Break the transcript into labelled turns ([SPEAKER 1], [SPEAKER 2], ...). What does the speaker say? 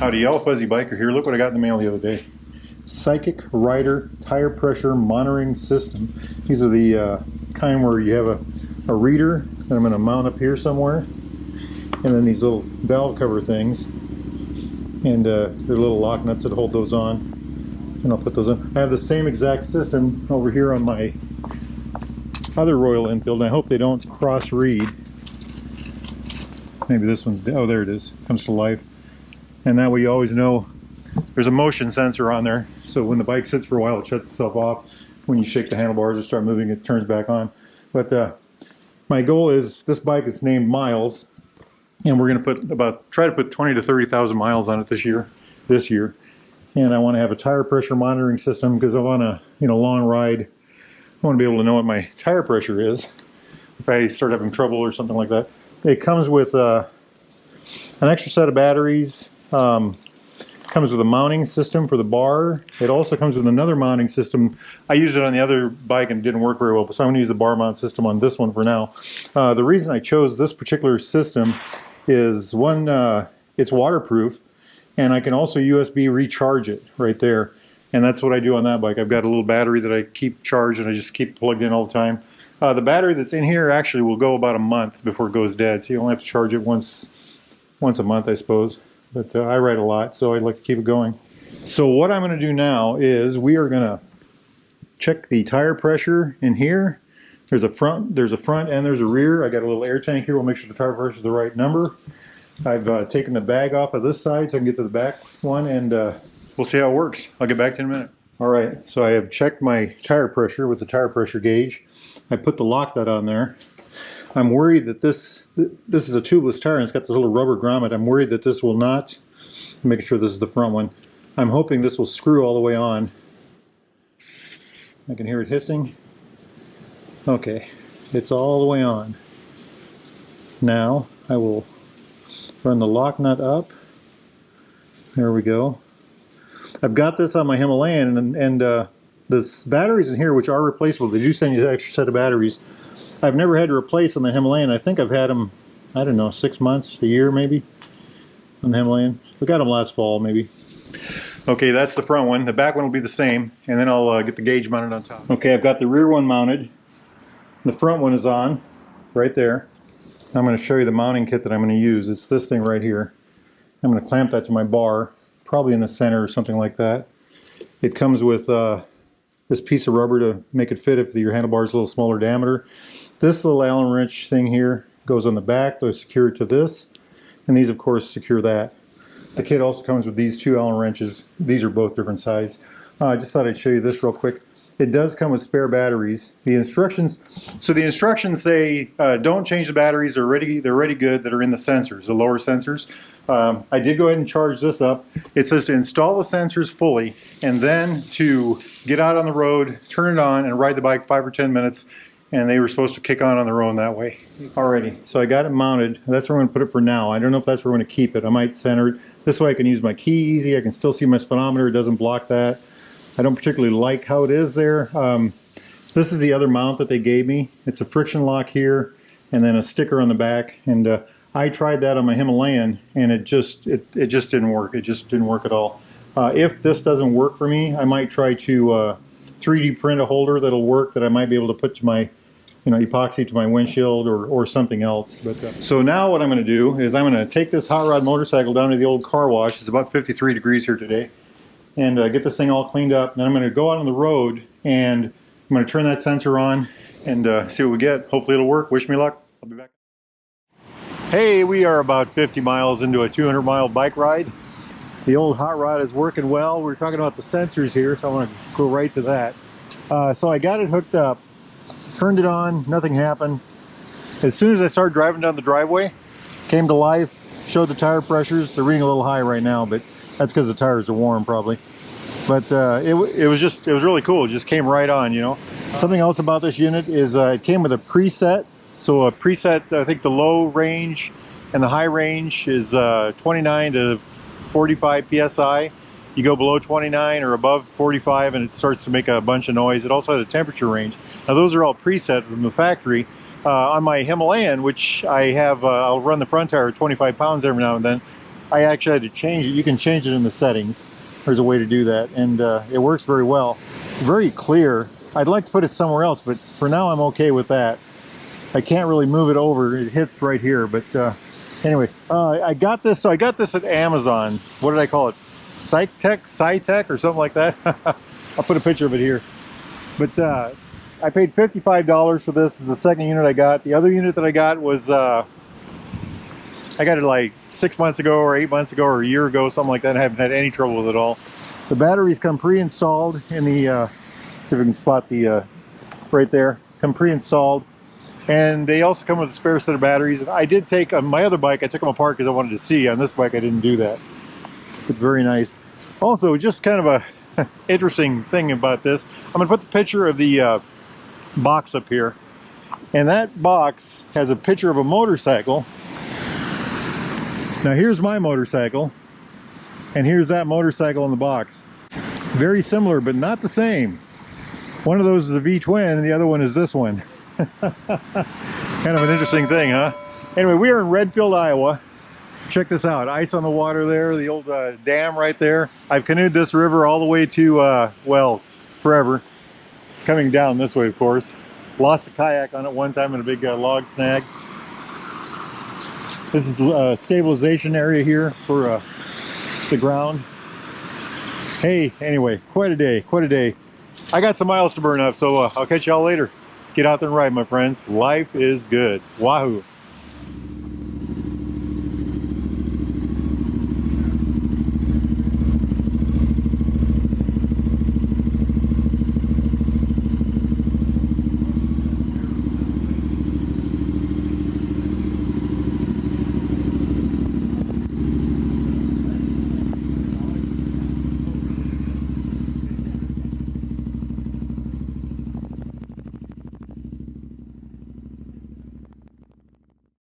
[SPEAKER 1] Howdy, Yellow Fuzzy Biker here. Look what I got in the mail the other day. Sykik Rider Tire Pressure Monitoring System. These are the kind where you have a reader that I'm going to mount up here somewhere, and then these little valve cover things, and they're little lock nuts that hold those on, and I'll put those in. I have the same exact system over here on my other Royal Enfield, and I hope they don't cross-read. Maybe this one's, oh there it is, comes to life. And that way you always know there's a motion sensor on there, so when the bike sits for a while it shuts itself off. When you shake the handlebars or start moving it turns back on. But my goal is, this bike is named Miles, and we're going to try to put 20 to 30,000 miles on it this year. And I want to have a tire pressure monitoring system because I want a long ride. I want to be able to know what my tire pressure is if I start having trouble or something like that. It comes with an extra set of batteries. Comes with a mounting system for the bar. It also comes with another mounting system. I used it on the other bike and it didn't work very well, so I'm going to use the bar mount system on this one for now. The reason I chose this particular system is one, it's waterproof, and I can also USB recharge it right there. And that's what I do on that bike. I've got a little battery that I keep charged and I just keep plugged in all the time. The battery that's in here actually will go about a month before it goes dead, so you only have to charge it once a month, I suppose. But I ride a lot, so I'd like to keep it going. So what I'm going to do now is we are going to check the tire pressure in here. There's a front and there's a rear. I got a little air tank here. We'll make sure the tire pressure is the right number. I've taken the bag off of this side so I can get to the back one, and we'll see how it works. I'll get back to you in a minute. All right, so I have checked my tire pressure with the tire pressure gauge. I put the lock nut on there. I'm worried that this is a tubeless tire and it's got this little rubber grommet. I'm worried that this will not, I'm making sure this is the front one. I'm hoping this will screw all the way on. I can hear it hissing. Okay, it's all the way on. Now I will run the lock nut up. There we go. I've got this on my Himalayan, and this batteries in here, which are replaceable, they do send you an extra set of batteries. I've never had to replace on the Himalayan. I think I've had them, I don't know, 6 months, a year maybe, on the Himalayan. We got them last fall maybe. Okay, that's the front one. The back one will be the same, and then I'll get the gauge mounted on top. Okay, I've got the rear one mounted. The front one is on, right there. I'm going to show you the mounting kit that I'm going to use. It's this thing right here. I'm going to clamp that to my bar, probably in the center or something like that. It comes with this piece of rubber to make it fit if your handlebar is a little smaller diameter. This little Allen wrench thing here goes on the back. They're secured to this, and these of course secure that. The kit also comes with these two Allen wrenches. These are both different size. I just thought I'd show you this real quick. It does come with spare batteries. The instructions say don't change the batteries. They're already good that are in the sensors, the lower sensors. I did go ahead and charge this up. It says to install the sensors fully and then to get out on the road, turn it on, and ride the bike 5 or 10 minutes. And they were supposed to kick on their own that way. Alrighty, so I got it mounted. That's where I'm going to put it for now. I don't know if that's where I'm going to keep it. I might center it. This way I can use my key easy. I can still see my speedometer. It doesn't block that. I don't particularly like how it is there. This is the other mount that they gave me. It's a friction lock here and then a sticker on the back. And I tried that on my Himalayan and it just didn't work. It just didn't work at all. If this doesn't work for me, I might try to 3D print a holder that'll work, that I might be able to put to my epoxy to my windshield or something else. But so now what I'm going to do is I'm going to take this hot rod motorcycle down to the old car wash. It's about 53 degrees here today, and get this thing all cleaned up. Then I'm going to go out on the road and I'm going to turn that sensor on and see what we get. Hopefully it'll work. Wish me luck. I'll be back. Hey, we are about 50 miles into a 200-mile bike ride. The old hot rod is working well. We're talking about the sensors here, so I want to go right to that. So I got it hooked up. Turned it on, nothing happened. As soon as I started driving down the driveway, came to life, showed the tire pressures. They're reading a little high right now, but that's because the tires are warm probably. But it was really cool. It just came right on, Something else about this unit is it came with a preset. So a preset, I think the low range and the high range is 29 to 45 PSI. You go below 29 or above 45 and it starts to make a bunch of noise. It also has a temperature range. Now those are all preset from the factory. On my Himalayan, which I have, I'll run the front tire at 25 pounds every now and then. I actually had to change it. You can change it in the settings. There's a way to do that, and it works very well. Very clear. I'd like to put it somewhere else, but for now I'm okay with that. I can't really move it over. It hits right here, but anyway, I got this. So I got this at Amazon. What did I call it? Sykik or something like that. I'll put a picture of it here. But I paid $55 for this. This is the second unit I got. The other unit that I got was I got it like 6 months ago or 8 months ago or a year ago, something like that. I haven't had any trouble with it at all. The batteries come pre-installed in the, see if we can spot the, right there, come pre-installed. And they also come with a spare set of batteries. And I did take, on my other bike, I took them apart because I wanted to see. On this bike, I didn't do that. But very nice. Also, just kind of a interesting thing about this. I'm going to put the picture of the box up here. And that box has a picture of a motorcycle. Now here's my motorcycle. And here's that motorcycle in the box. Very similar, but not the same. One of those is a V-twin and the other one is this one. Kind of an interesting thing, huh? Anyway, we are in Redfield, Iowa. Check this out. Ice on the water there, the old dam right there. I've canoed this river all the way to, well, forever. Coming down this way, of course. Lost a kayak on it one time in a big log snag. This is the stabilization area here for the ground. Hey, anyway, quite a day, quite a day. I got some miles to burn up, so I'll catch y'all later. Get out there and ride, my friends. Life is good. Wahoo.